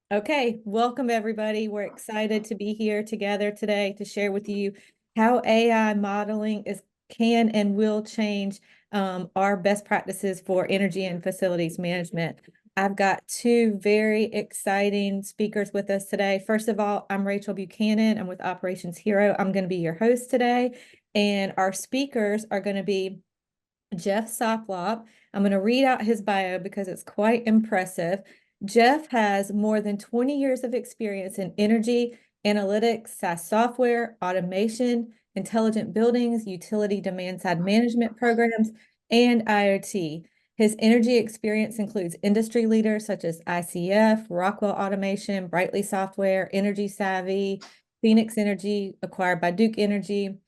Okay, welcome everybody. We're excited to be here together today to share with you how AI modeling can and will change our best practices for energy and facilities management. I've got two very exciting speakers with us today. First of all, I'm Rachel Buchanan. I'm with Operations Hero. I'm going to be your host today, and our speakers are going to be Jeff Soplop. I'm going to read out his bio because it's quite impressive. Jeff has more than 20 years of experience in energy, analytics, SaaS software, automation, intelligent buildings, utility demand side management programs, and IoT. His energy experience includes industry leaders such as ICF, Rockwell Automation, Brightly Software, Energy Savvy, Phoenix Energy, acquired by Duke Energy,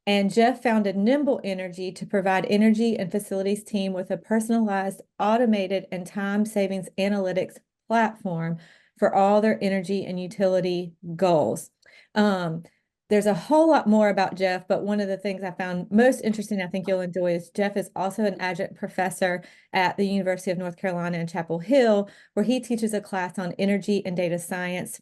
and Jeff founded Nimble Energy to provide energy and facilities team with a personalized, automated, and time savings analytics platform for all their energy and utility goals. There's a whole lot more about Jeff, but one of the things I found most interesting, I think you'll enjoy, is Jeff is also an adjunct professor at the University of North Carolina in Chapel Hill, where he teaches a class on energy and data science.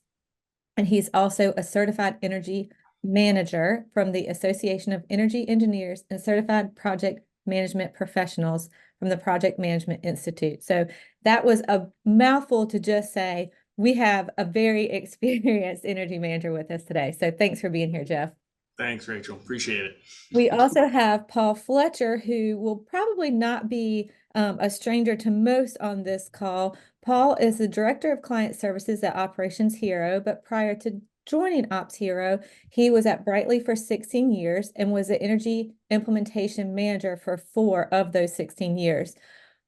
And he's also a certified energy manager from the Association of Energy Engineers and certified project management professionals from the Project Management Institute. So that was a mouthful to just say we have a very experienced energy manager with us today. So thanks for being here, Jeff. Thanks, Rachel. Appreciate it. We also have Paul Fletcher, who will probably not be a stranger to most on this call. Paul is the Director of Client Services at Operations Hero, but prior to joining Ops Hero, he was at Brightly for 16 years and was the Energy Implementation Manager for 4 of those 16 years.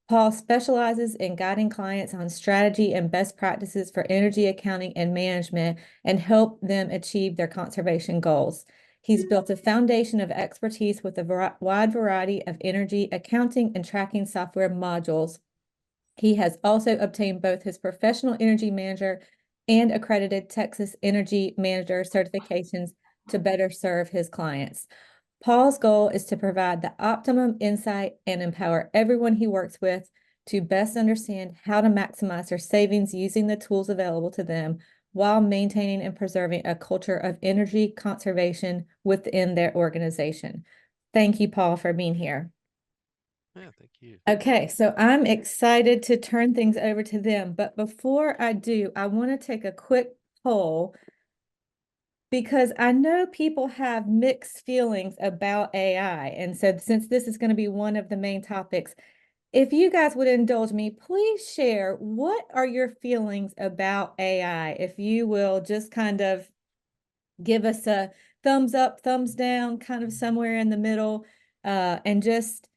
Paul specializes in guiding clients on strategy and best practices for energy accounting and management and help them achieve their conservation goals. He's built a foundation of expertise with a wide variety of energy accounting and tracking software modules. He has also obtained both his professional energy manager and accredited Texas Energy Manager certifications to better serve his clients. Paul's goal is to provide the optimum insight and empower everyone he works with to best understand how to maximize their savings using the tools available to them while maintaining and preserving a culture of energy conservation within their organization. Thank you, Paul, for being here. Yeah, thank you. Okay, so I'm excited to turn things over to them. But before I do, I want to take a quick poll because I know people have mixed feelings about AI. And so since this is going to be one of the main topics, if you guys would indulge me, please share what are your feelings about AI? If you will just kind of give us a thumbs up, thumbs down, kind of somewhere in the middle. And just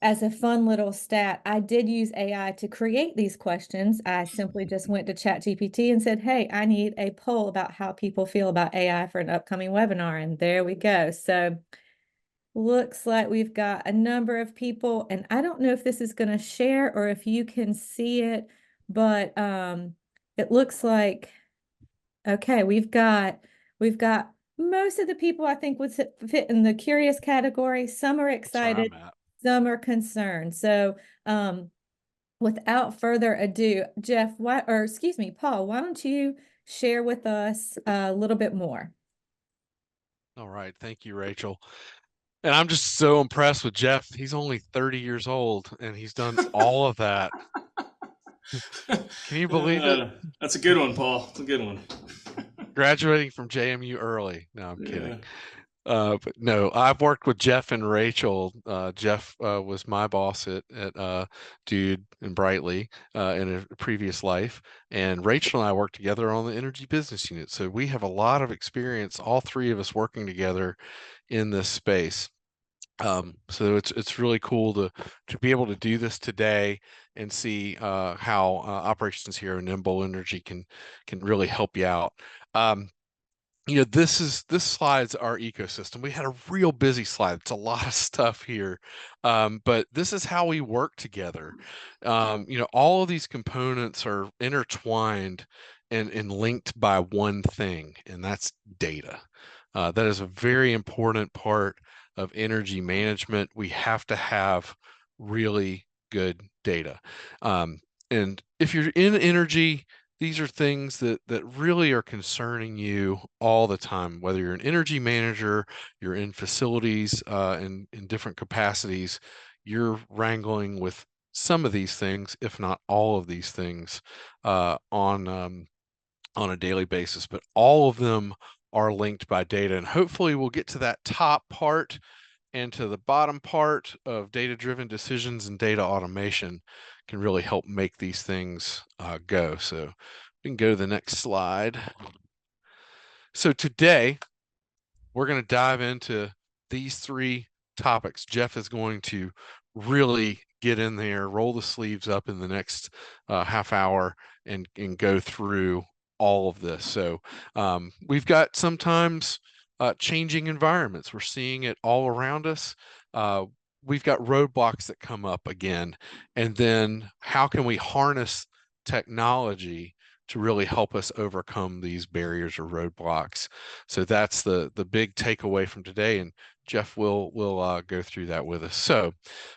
as a fun little stat, I did use AI to create these questions. I simply just went to ChatGPT and said, hey, I need a poll about how people feel about AI for an upcoming webinar. And there we go. So looks like we've got a number of people, and I don't know if this is going to share or if you can see it, but it looks like, okay, we've got most of the people I think would fit in the curious category. Some are That's where excited, I'm at. some are concerned. So without further ado, Jeff, or excuse me, Paul, why don't you share with us a little bit more? All right. Thank you, Rachel. And I'm just so impressed with Jeff. He's only 30 years old and he's done all of that. Can you believe it? That's a good one, Paul. It's a good one. Graduating from JMU early. No, I'm kidding. Yeah. But no, I've worked with Jeff and Rachel. Jeff was my boss at Dude and Brightly in a previous life, and Rachel and I worked together on the energy business unit. So we have a lot of experience, all three of us working together in this space. So it's really cool to be able to do this today and see how operations here in Nimble Energy can really help you out. This slide's our ecosystem. We had a real busy slide. It's a lot of stuff here, but this is how we work together. All of these components are intertwined and linked by one thing, and that's data. That is a very important part of energy management. We have to have really good data. And if you're in energy, these are things that really are concerning you all the time, whether you're an energy manager, you're in facilities, in different capacities, you're wrangling with some of these things, if not all of these things, on a daily basis. But all of them are linked by data, and hopefully we'll get to that top part and to the bottom part of data-driven decisions and data automation can really help make these things go. So we can go to the next slide. So today, we're going to dive into these three topics. Jeff is going to really get in there, roll the sleeves up in the next half hour and go through all of this. So we've got sometimes changing environments. We're seeing it all around us. We've got roadblocks that come up again. And then how can we harness technology to really help us overcome these barriers or roadblocks? So that's the big takeaway from today, and Jeff will go through that with us. So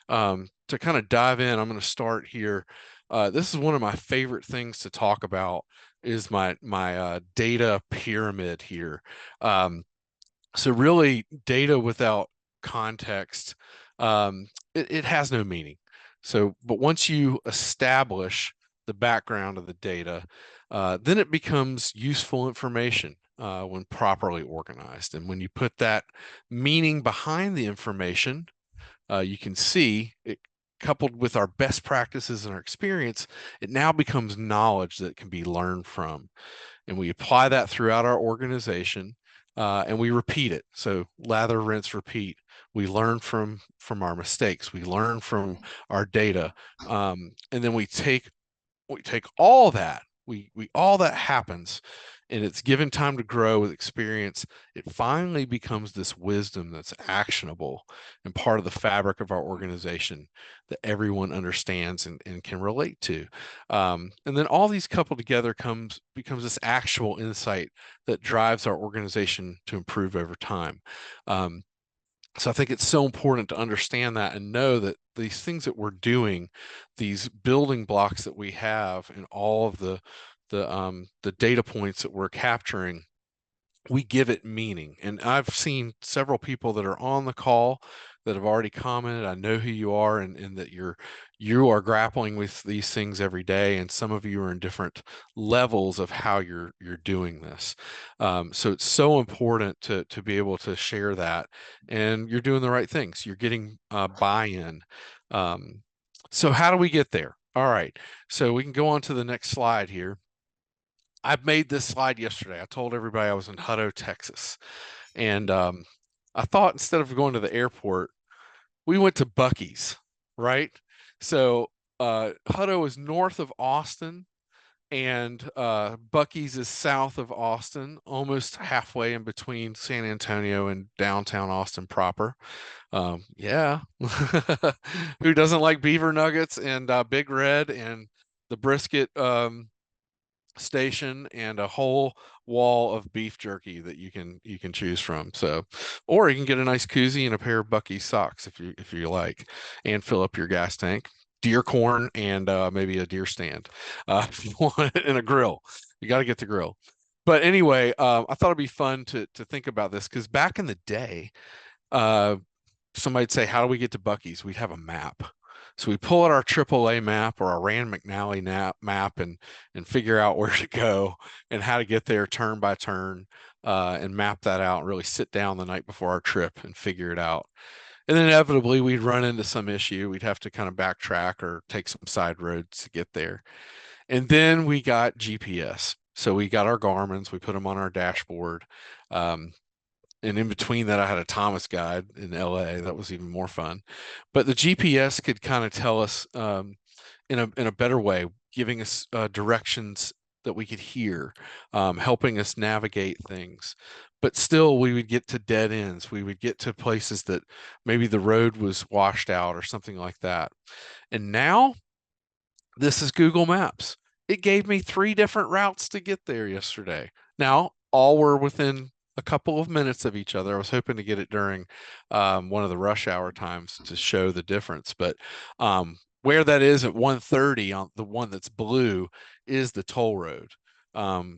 to kind of dive in, I'm going to start here. This is one of my favorite things to talk about is my data pyramid here. So really, data without context, it has no meaning. So, but once you establish the background of the data, then it becomes useful information when properly organized. And when you put that meaning behind the information, you can see it coupled with our best practices and our experience, it now becomes knowledge that can be learned from. And we apply that throughout our organization, and we repeat it. So lather, rinse, repeat. We learn from our mistakes. We learn from our data, and then we take all that. We all that happens, and it's given time to grow with experience. It finally becomes this wisdom that's actionable and part of the fabric of our organization that everyone understands and can relate to. And then all these coupled together becomes this actual insight that drives our organization to improve over time. So I think it's so important to understand that and know that these things that we're doing, these building blocks that we have, and all of the data points that we're capturing, we give it meaning. And I've seen several people that are on the call that have already commented. I know who you are, and that you are grappling with these things every day, and some of you are in different levels of how you're doing this. So it's so important to be able to share that, and you're doing the right things. You're getting buy-in. So how do we get there? All right, so we can go on to the next slide here. I made this slide yesterday. I told everybody I was in Hutto, Texas. And I thought instead of going to the airport, we went to Buc-ee's, right? So Hutto is north of Austin, and Buc-ee's is south of Austin, almost halfway in between San Antonio and downtown Austin proper. Yeah. Who doesn't like beaver nuggets and Big Red and the brisket station and a whole wall of beef jerky that you can choose from? So, or you can get a nice koozie and a pair of Buc-ee's socks if you like, and fill up your gas tank, deer corn, and maybe a deer stand if you want it, and a grill. You got to get the grill. But anyway, I thought it'd be fun to think about this, because back in the day, uh, somebody'd say, how do we get to Buc-ee's? We'd have a map. So we pull out our AAA map or our Rand McNally map and figure out where to go and how to get there turn by turn, and map that out and really sit down the night before our trip and figure it out. And then inevitably we'd run into some issue. We'd have to kind of backtrack or take some side roads to get there. And then we got GPS. So we got our Garmin's, we put them on our dashboard. And in between that, I had a Thomas guide in LA. That was even more fun. But the GPS could kind of tell us in a better way, giving us directions that we could hear, helping us navigate things. But still, we would get to dead ends. We would get to places that maybe the road was washed out or something like that. And now this is Google Maps. It gave me 3 different routes to get there yesterday. Now, all were within a couple of minutes of each other. I was hoping to get it during one of the rush hour times to show the difference, but where that is at 130 on the one that's blue is the toll road.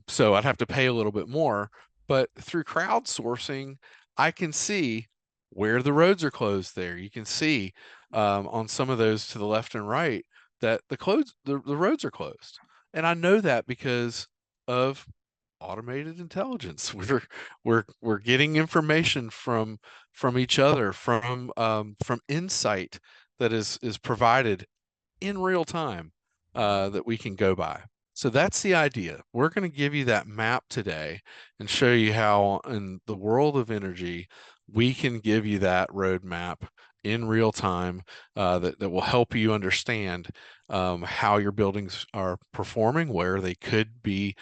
So I'd have to pay a little bit more, but through crowdsourcing, I can see where the roads are closed there. You can see on some of those to the left and right that the roads are closed. And I know that because of automated intelligence. We're getting information from each other, from insight that is provided in real time that we can go by. So that's the idea. We're going to give you that map today and show you how in the world of energy, we can give you that roadmap in real time that will help you understand how your buildings are performing, where they could be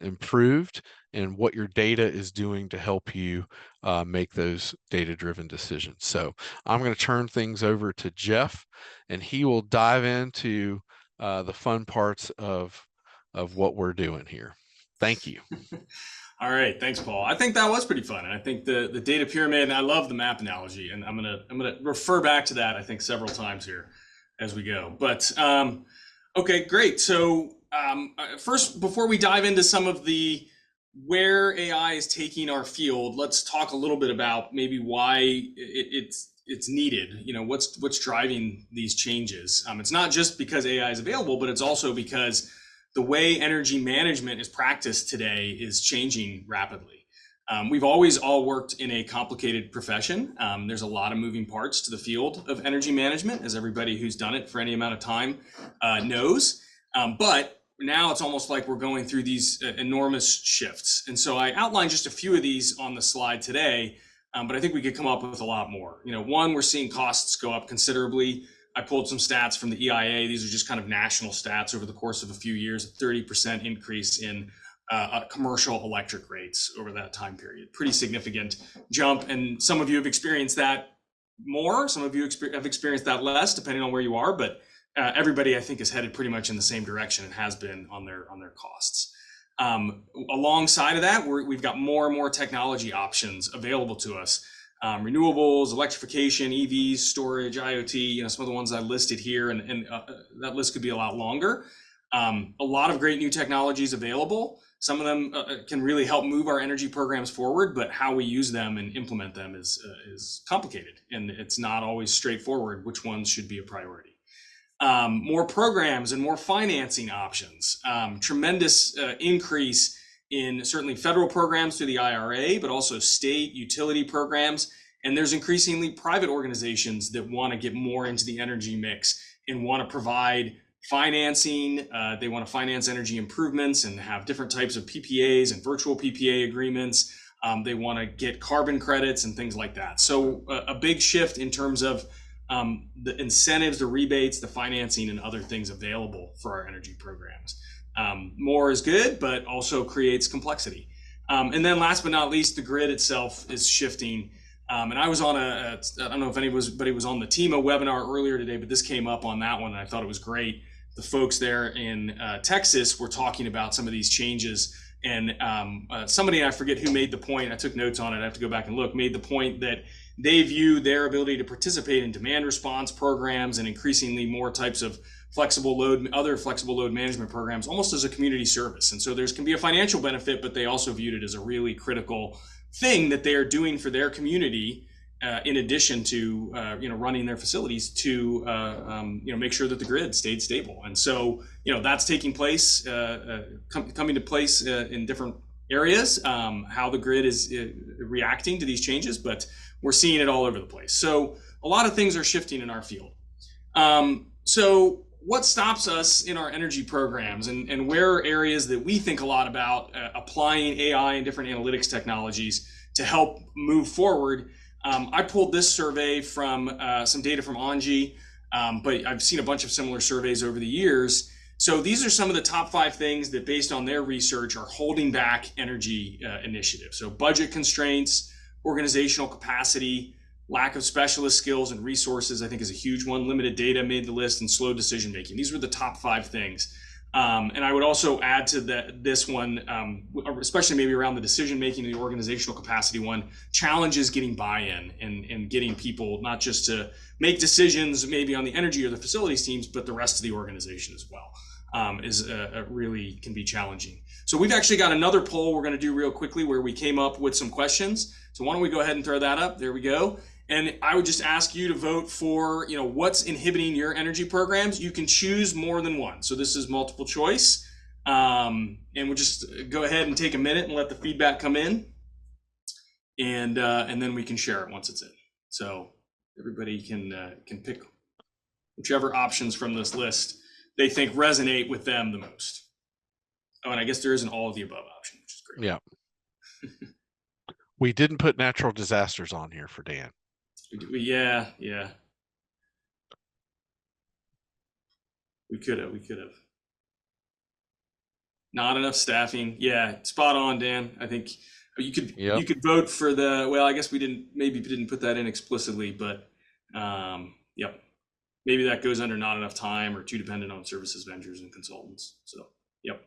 improved, and what your data is doing to help you make those data-driven decisions. So I'm going to turn things over to Jeff, and he will dive into the fun parts of what we're doing here. Thank you. All right, thanks, Paul. I think that was pretty fun, and I think the data pyramid, and I love the map analogy, and I'm gonna refer back to that I think several times here as we go. But okay, great. So first, before we dive into some of the where AI is taking our field, let's talk a little bit about maybe why it's needed. You know, what's driving these changes. It's not just because AI is available, but it's also because the way energy management is practiced today is changing rapidly. We've always all worked in a complicated profession. There's a lot of moving parts to the field of energy management, as everybody who's done it for any amount of time knows. But now it's almost like we're going through these enormous shifts. And so I outlined just a few of these on the slide today, but I think we could come up with a lot more. You know, one, we're seeing costs go up considerably. I pulled some stats from the EIA. These are just kind of national stats over the course of a few years, a 30% increase in commercial electric rates over that time period. Pretty significant jump. And some of you have experienced that more. Some of you have experienced that less, depending on where you are. But everybody, I think, is headed pretty much in the same direction and has been on their costs. Alongside of that, we've got more and more technology options available to us. Renewables, electrification, EVs, storage, IoT, you know, some of the ones I listed here, and that list could be a lot longer. A lot of great new technologies available. Some of them can really help move our energy programs forward, but how we use them and implement them is complicated, and it's not always straightforward which ones should be a priority. More programs and more financing options. Tremendous increase in certainly federal programs through the IRA, but also state utility programs. And there's increasingly private organizations that want to get more into the energy mix and want to provide financing. They want to finance energy improvements and have different types of PPAs and virtual PPA agreements. They want to get carbon credits and things like that. So a big shift in terms of the incentives, the rebates, the financing, and other things available for our energy programs. More is good, but also creates complexity. And then last but not least, the grid itself is shifting. And I was on I don't know if anybody was on the TEMA webinar earlier today, but this came up on that one, and I thought it was great. The folks there in Texas were talking about some of these changes. And somebody, I forget who made the point, I took notes on it, I have to go back and look, made the point that they view their ability to participate in demand response programs and increasingly more types of other flexible load management programs almost as a community service. And so there's can be a financial benefit, but they also viewed it as a really critical thing that they are doing for their community, in addition to running their facilities to make sure that the grid stayed stable. And so that's taking place, coming to place in different areas, how the grid is reacting to these changes, but we're seeing it all over the place. So a lot of things are shifting in our field. So what stops us in our energy programs, and where are areas that we think a lot about applying AI and different analytics technologies to help move forward? I pulled this survey from some data from Angie, but I've seen a bunch of similar surveys over the years. So these are some of the top 5 things that, based on their research, are holding back energy initiatives. So budget constraints, organizational capacity, lack of specialist skills and resources, I think, is a huge one. Limited data made the list, and slow decision making. These were the top 5 things. And I would also add to this one, especially maybe around the decision-making and the organizational capacity one, challenges getting buy-in and getting people not just to make decisions maybe on the energy or the facilities teams, but the rest of the organization as well, is really can be challenging. So we've actually got another poll we're going to do real quickly where we came up with some questions. So why don't we go ahead and throw that up? There we go. And I would just ask you to vote for, what's inhibiting your energy programs. You can choose more than one. So this is multiple choice. And we'll just go ahead and take a minute and let the feedback come in. And then we can share it once it's in. So everybody can pick whichever options from this list they think resonate with them the most. Oh, and I guess there is an all of the above option, which is great. Yeah. We didn't put natural disasters on here for Dan. Yeah. We could have. Not enough staffing. Yeah, spot on, Dan. I think you could vote for I guess we didn't put that in explicitly, but yep. Maybe that goes under not enough time or too dependent on services vendors and consultants. So, yep.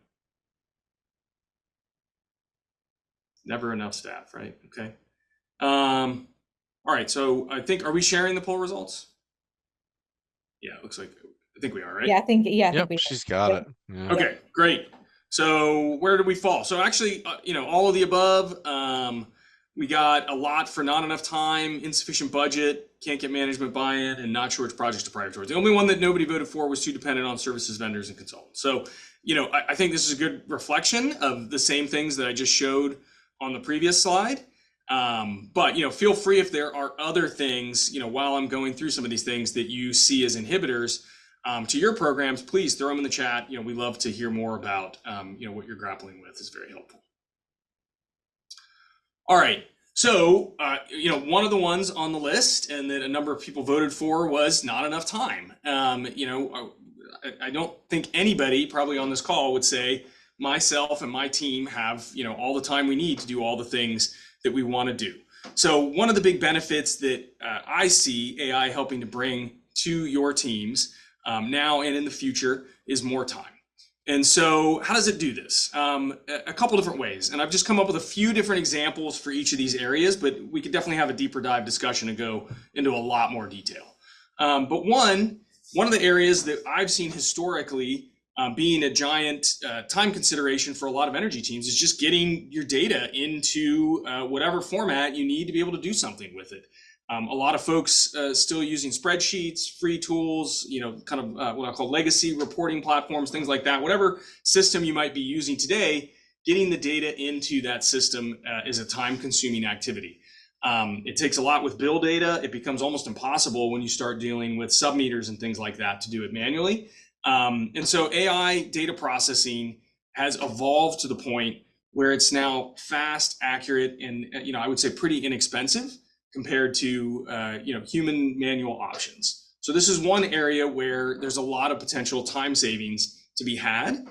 Never enough staff, right? Okay. All right, so are we sharing the poll results? Yeah, it looks like, I think we are, right? Yeah, I think Yep, we she's got it. Yeah. Okay, great. So where did we fall? So actually, all of the above, we got a lot for not enough time, insufficient budget, can't get management buy-in, and not sure which projects to prioritize. The only one that nobody voted for was too dependent on services vendors and consultants. So, I think this is a good reflection of the same things that I just showed on the previous slide. But feel free if there are other things, while I'm going through some of these things that you see as inhibitors to your programs, please throw them in the chat. We love to hear more about what you're grappling with. Is very helpful. All right. So one of the ones on the list and that a number of people voted for was not enough time. I don't think anybody probably on this call would say myself and my team have all the time we need to do all the things that we want to do. So one of the big benefits that I see AI helping to bring to your teams now and in the future is more time. And so how does it do this? A couple different ways. And I've just come up with a few different examples for each of these areas, but we could definitely have a deeper dive discussion and go into a lot more detail. But one of the areas that I've seen historically being a giant time consideration for a lot of energy teams is just getting your data into whatever format you need to be able to do something with it. A lot of folks still using spreadsheets, free tools, kind of what I call legacy reporting platforms, things like that. Whatever system you might be using today, getting the data into that system is a time-consuming activity. It takes a lot with bill data. It becomes almost impossible when you start dealing with sub-meters and things like that to do it manually. And so AI data processing has evolved to the point where it's now fast, accurate, and I would say pretty inexpensive compared to human manual options. So this is one area where there's a lot of potential time savings to be had.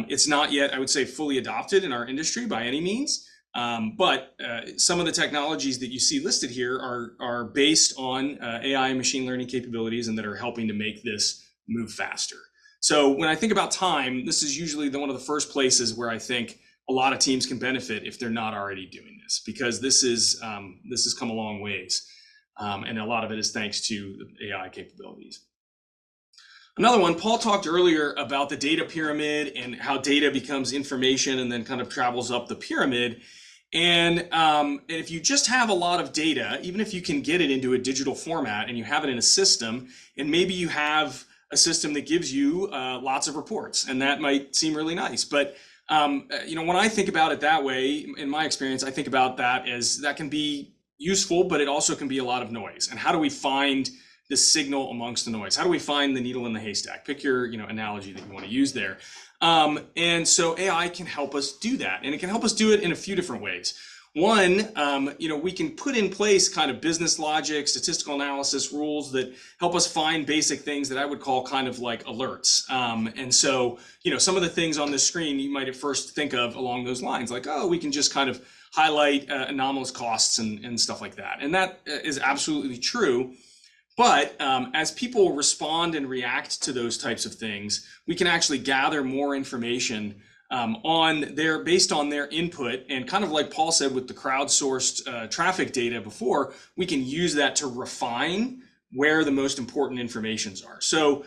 It's not yet, I would say, fully adopted in our industry by any means. But some of the technologies that you see listed here are based on AI and machine learning capabilities and that are helping to make this move faster. So when I think about time, this is usually one of the first places where I think a lot of teams can benefit if they're not already doing this, because this has come a long ways. And a lot of it is thanks to the AI capabilities. Another one, Paul talked earlier about the data pyramid and how data becomes information and then kind of travels up the pyramid. And if you just have a lot of data, even if you can get it into a digital format and you have it in a system, and maybe you have a system that gives you lots of reports, and that might seem really nice. But when I think about it that way, in my experience, I think about that as that can be useful, but it also can be a lot of noise. And how do we find the signal amongst the noise? How do we find the needle in the haystack? Pick your analogy that you want to use there. And so AI can help us do that, and it can help us do it in a few different ways. One, we can put in place kind of business logic, statistical analysis rules that help us find basic things that I would call kind of like alerts. And so, some of the things on this screen you might at first think of along those lines, like, oh, we can just kind of highlight anomalous costs and stuff like that. And that is absolutely true. But as people respond and react to those types of things, we can actually gather more information based on their input, and kind of like Paul said with the crowdsourced traffic data before, we can use that to refine where the most important informations are. So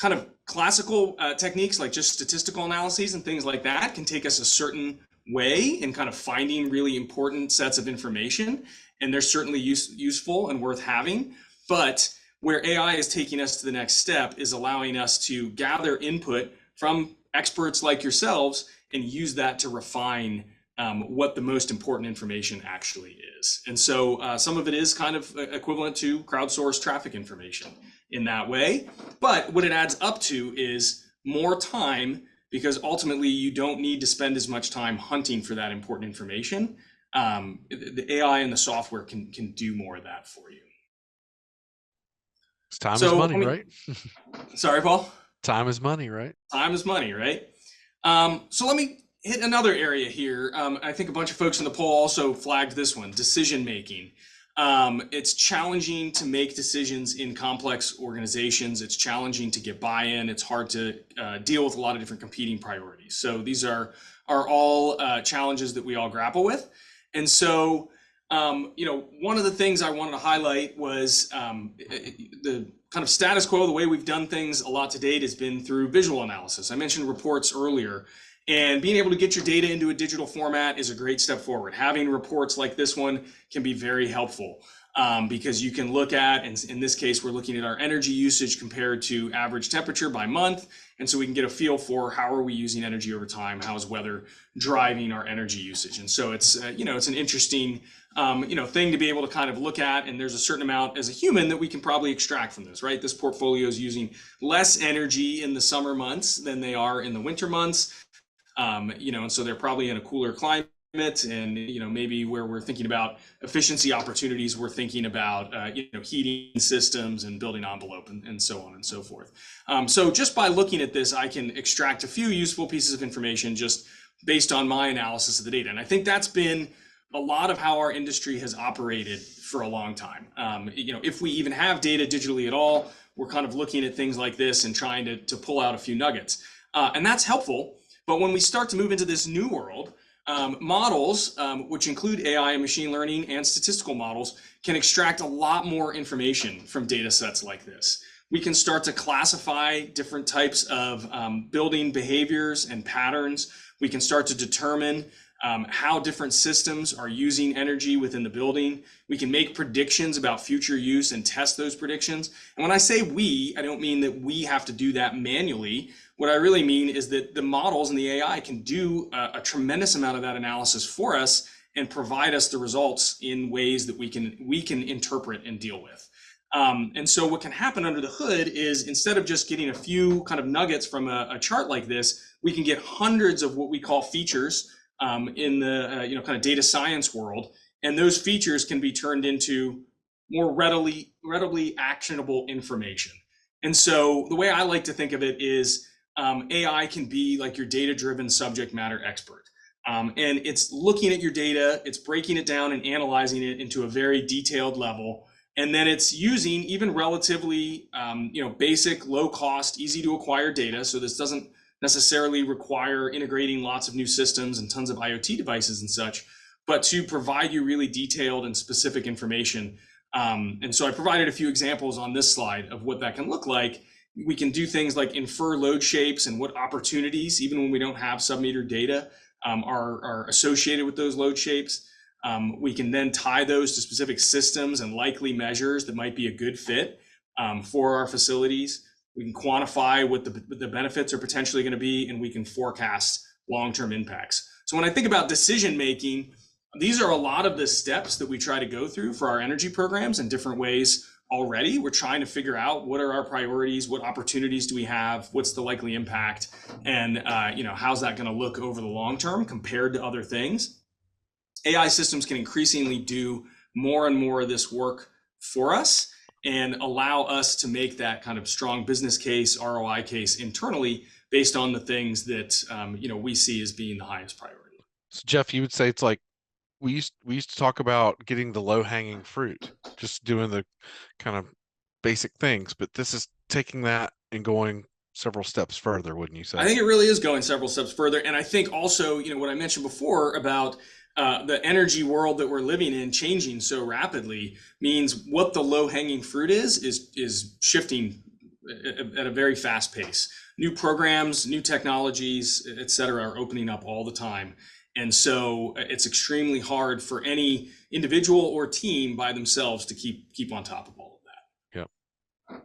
kind of classical techniques like just statistical analyses and things like that can take us a certain way in kind of finding really important sets of information, and they're certainly useful and worth having. But where AI is taking us to the next step is allowing us to gather input from experts like yourselves and use that to refine what the most important information actually is. And so some of it is kind of equivalent to crowdsourced traffic information in that way. But what it adds up to is more time, because ultimately you don't need to spend as much time hunting for that important information. The AI and the software can do more of that for you. Time is So money, right? Sorry, Paul. Time is money, right? Time is money, right? So let me hit another area here. I think a bunch of folks in the poll also flagged this one: decision making. It's challenging to make decisions in complex organizations. It's challenging to get buy-in. It's hard to deal with a lot of different competing priorities. So these are all challenges that we all grapple with. And so, one of the things I wanted to highlight was the kind of status quo. The way we've done things a lot to date has been through visual analysis. I mentioned reports earlier, and being able to get your data into a digital format is a great step forward. Having reports like this one can be very helpful because you can look at, and in this case, we're looking at our energy usage compared to average temperature by month. And so we can get a feel for how are we using energy over time, how is weather driving our energy usage. And so it's, it's an interesting thing to be able to kind of look at, and there's a certain amount as a human that we can probably extract from this, right? This portfolio is using less energy in the summer months than they are in the winter months. And so they're probably in a cooler climate, and maybe where we're thinking about efficiency opportunities, we're thinking about heating systems and building envelope and so on and so forth. So just by looking at this, I can extract a few useful pieces of information just based on my analysis of the data. And I think that's been a lot of how our industry has operated for a long time. If we even have data digitally at all, we're kind of looking at things like this and trying to pull out a few nuggets. And that's helpful. But when we start to move into this new world, models, which include AI and machine learning and statistical models, can extract a lot more information from data sets like this. We can start to classify different types of building behaviors and patterns. We can start to determine how different systems are using energy within the building. We can make predictions about future use and test those predictions. And when I say we, I don't mean that we have to do that manually. What I really mean is that the models and the AI can do a tremendous amount of that analysis for us and provide us the results in ways that we can interpret and deal with. And so what can happen under the hood is, instead of just getting a few kind of nuggets from a chart like this, we can get hundreds of what we call features in the kind of data science world, and those features can be turned into more readily actionable information. And so the way I like to think of it is AI can be like your data-driven subject matter expert. And it's looking at your data, it's breaking it down and analyzing it into a very detailed level. And then it's using even relatively basic, low cost, easy to acquire data. So this doesn't necessarily require integrating lots of new systems and tons of IoT devices and such, but to provide you really detailed and specific information. And so I provided a few examples on this slide of what that can look like. We can do things like infer load shapes and what opportunities, even when we don't have sub-meter data, are associated with those load shapes. We can then tie those to specific systems and likely measures that might be a good fit for our facilities. We can quantify what the benefits are potentially going to be, and we can forecast long-term impacts. So when I think about decision making, these are a lot of the steps that we try to go through for our energy programs in different ways already. We're trying to figure out what are our priorities, what opportunities do we have, what's the likely impact, and how's that going to look over the long term compared to other things. AI systems can increasingly do more and more of this work for us and allow us to make that kind of strong business case, ROI case internally based on the things that we see as being the highest priority. So Jeff, you would say it's like we used to talk about getting the low hanging fruit, just doing the kind of basic things, but this is taking that and going several steps further, wouldn't you say? I think it really is going several steps further. And I think also, what I mentioned before about the energy world that we're living in changing so rapidly means what the low hanging fruit is shifting at a very fast pace. New programs, new technologies, et cetera, are opening up all the time. And so it's extremely hard for any individual or team by themselves to keep on top of all of that. Yep.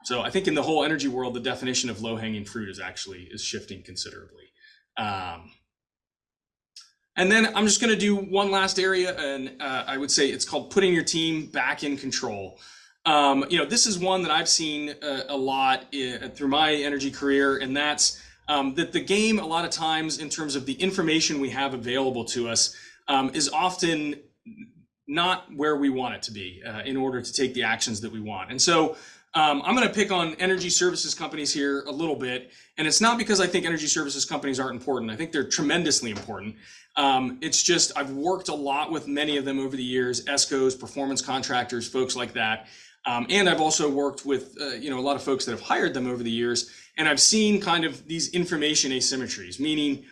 So I think in the whole energy world, the definition of low hanging fruit is shifting considerably. And then I'm just going to do one last area, and I would say it's called putting your team back in control. This is one that I've seen a lot through my energy career, and that's that the game a lot of times in terms of the information we have available to us is often not where we want it to be in order to take the actions that we want. And so I'm going to pick on energy services companies here a little bit, and it's not because I think energy services companies aren't important. I think they're tremendously important. It's just I've worked a lot with many of them over the years, ESCOs, performance contractors, folks like that. And I've also worked with a lot of folks that have hired them over the years, and I've seen kind of these information asymmetries, meaning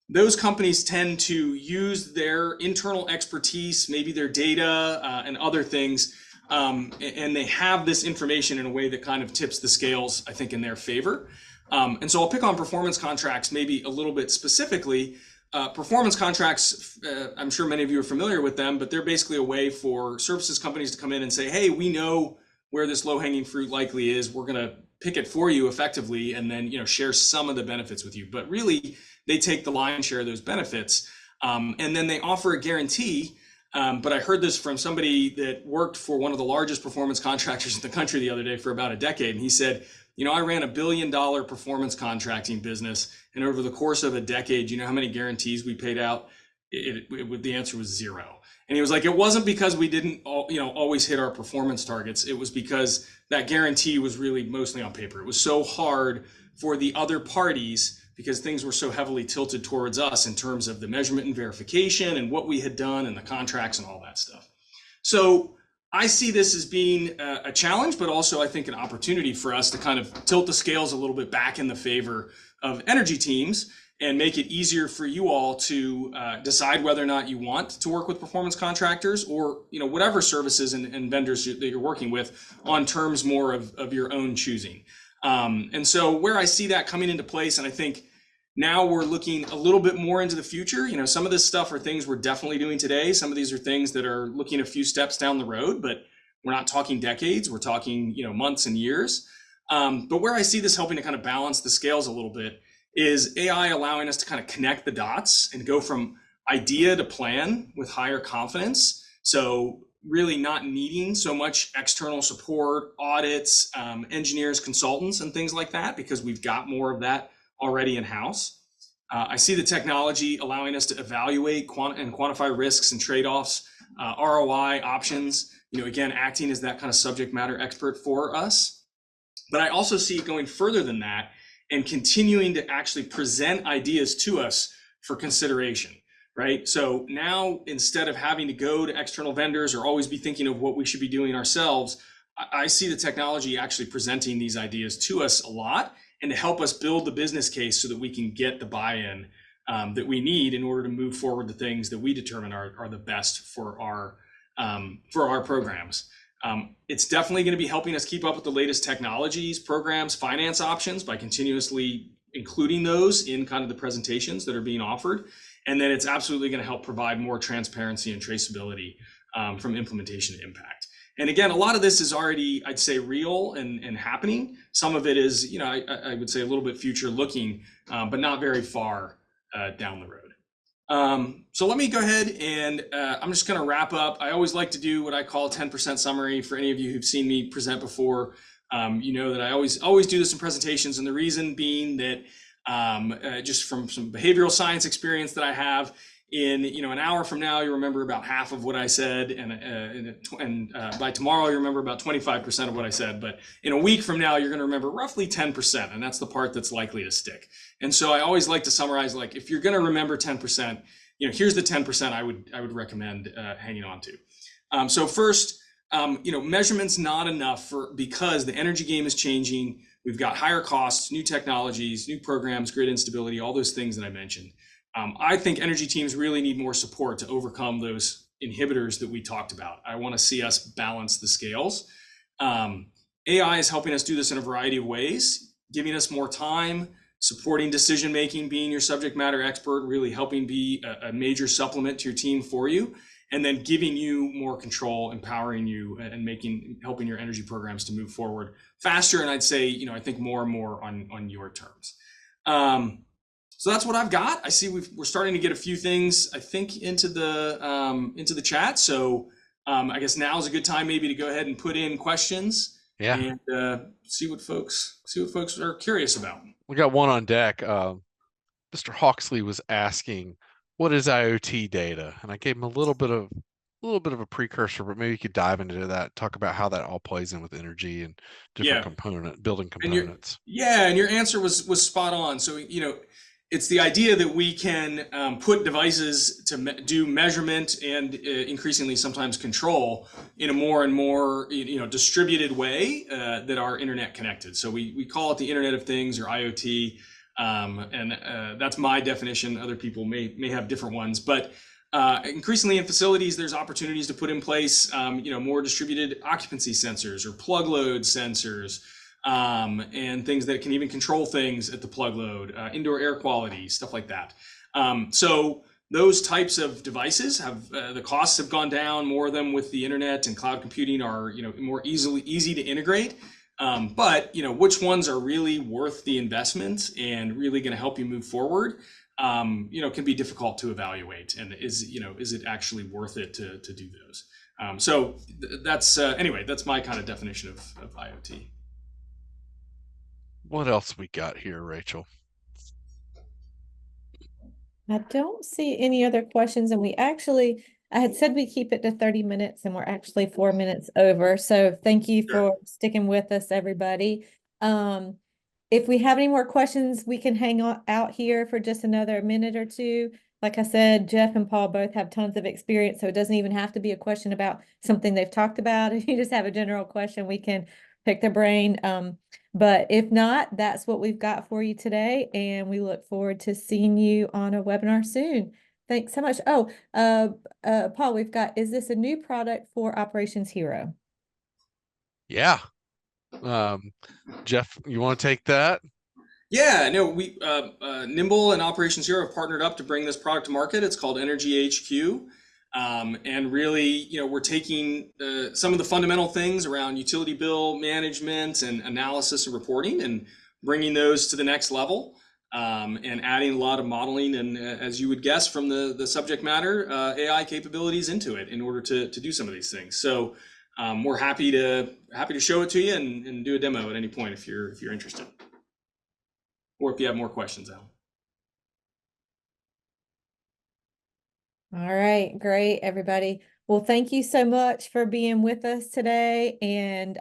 those companies tend to use their internal expertise, maybe their data and other things, and they have this information in a way that kind of tips the scales, I think, in their favor. And so I'll pick on performance contracts maybe a little bit specifically. Performance contracts, I'm sure many of you are familiar with them, but they're basically a way for services companies to come in and say, hey, we know where this low-hanging fruit likely is. We're going to pick it for you effectively and then share some of the benefits with you. But really, they take the lion's share of those benefits. And then they offer a guarantee. But I heard this from somebody that worked for one of the largest performance contractors in the country the other day for about a decade. And he said, I ran $1 billion performance contracting business. And over the course of a decade, you know how many guarantees we paid out? The answer was zero. And he was like, it wasn't because we didn't always hit our performance targets. It was because that guarantee was really mostly on paper. It was so hard for the other parties because things were so heavily tilted towards us in terms of the measurement and verification and what we had done and the contracts and all that stuff. So I see this as being a challenge, but also I think an opportunity for us to kind of tilt the scales a little bit back in the favor of energy teams and make it easier for you all to decide whether or not you want to work with performance contractors or whatever services and vendors that you're working with on terms more of your own choosing. And so where I see that coming into place, and I think now we're looking a little bit more into the future. Some of this stuff are things we're definitely doing today. Some of these are things that are looking a few steps down the road, but we're not talking decades. We're talking months and years. But where I see this helping to kind of balance the scales a little bit is AI allowing us to kind of connect the dots and go from idea to plan with higher confidence. So really not needing so much external support, audits, engineers, consultants, and things like that, because we've got more of that already in-house. I see the technology allowing us to evaluate and quantify risks and trade-offs, ROI options, again, acting as that kind of subject matter expert for us. But I also see it going further than that and continuing to actually present ideas to us for consideration, right? So now, instead of having to go to external vendors or always be thinking of what we should be doing ourselves, I see the technology actually presenting these ideas to us a lot and to help us build the business case so that we can get the buy-in that we need in order to move forward the things that we determine are the best for our programs. It's definitely going to be helping us keep up with the latest technologies, programs, finance options by continuously including those in kind of the presentations that are being offered. And then it's absolutely going to help provide more transparency and traceability from implementation to impact. And again, a lot of this is already, I'd say, real and happening. Some of it is, I would say a little bit future looking, but not very far down the road. So let me go ahead and I'm just going to wrap up. I always like to do what I call a 10% summary. For any of you who've seen me present before, that I always do this in presentations. And the reason being that just from some behavioral science experience that I have, in an hour from now, you remember about half of what I said, and by tomorrow, you remember about 25% of what I said. But in a week from now, you're going to remember roughly 10%, and that's the part that's likely to stick. And so I always like to summarize, like, if you're going to remember 10%, here's the 10% I would recommend hanging on to. So first, measurement's not enough because the energy game is changing. We've got higher costs, new technologies, new programs, grid instability, all those things that I mentioned. I think energy teams really need more support to overcome those inhibitors that we talked about. I want to see us balance the scales. AI is helping us do this in a variety of ways, giving us more time, supporting decision making, being your subject matter expert, really helping be a major supplement to your team for you, and then giving you more control, empowering you, and helping your energy programs to move forward faster. And I'd say, I think more and more on your terms. So that's what I've got. I see we're starting to get a few things, I think, into the chat. So I guess now is a good time maybe to go ahead and put in questions. Yeah. And see what folks are curious about. We got one on deck. Mr. Hawksley was asking, what is IoT data? And I gave him a little bit of a precursor, but maybe you could dive into that, talk about how that all plays in with energy and different building components. And your answer was spot on. So, it's the idea that we can put devices to do measurement and increasingly sometimes control in a more and more distributed way that are internet connected. So we call it the Internet of Things, or IoT, and that's my definition. Other people may have different ones, but increasingly in facilities, there's opportunities to put in place more distributed occupancy sensors or plug load sensors. And things that can even control things at the plug load, indoor air quality, stuff like that. So those types of devices the costs have gone down. More of them with the internet and cloud computing are more easy to integrate. But which ones are really worth the investment and really going to help you move forward? Can be difficult to evaluate. And is it actually worth it to do those? So that's my kind of definition of IoT. What else we got here, Rachel? I don't see any other questions, and I had said we keep it to 30 minutes, and we're actually 4 minutes over. So thank you for sticking with us, everybody. If we have any more questions, we can hang out here for just another minute or two. Like I said, Jeff and Paul both have tons of experience, so it doesn't even have to be a question about something they've talked about. If you just have a general question, we can pick their brain. But if not, that's what we've got for you today, and we look forward to seeing you on a webinar soon. Thanks so much. Oh, Paul, is this a new product for Operations Hero? Yeah. Jeff, you want to take that? Yeah, no, we Nimble and Operations Hero have partnered up to bring this product to market. It's called Energy HQ. And really, we're taking some of the fundamental things around utility bill management and analysis and reporting and bringing those to the next level, and adding a lot of modeling and, as you would guess from the subject matter, AI capabilities into it in order to do some of these things. So we're happy to show it to you and do a demo at any point if you're interested, or if you have more questions, Al. All right, great, everybody. Well, thank you so much for being with us today. And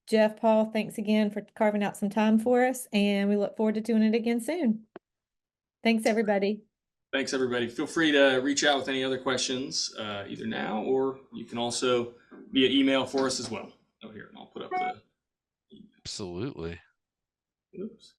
Jeff, Paul, thanks again for carving out some time for us. And we look forward to doing it again soon. Thanks, everybody. Thanks, everybody. Feel free to reach out with any other questions, either now, or you can also via email for us as well. Oh, here, and I'll put up the email. Absolutely. Oops.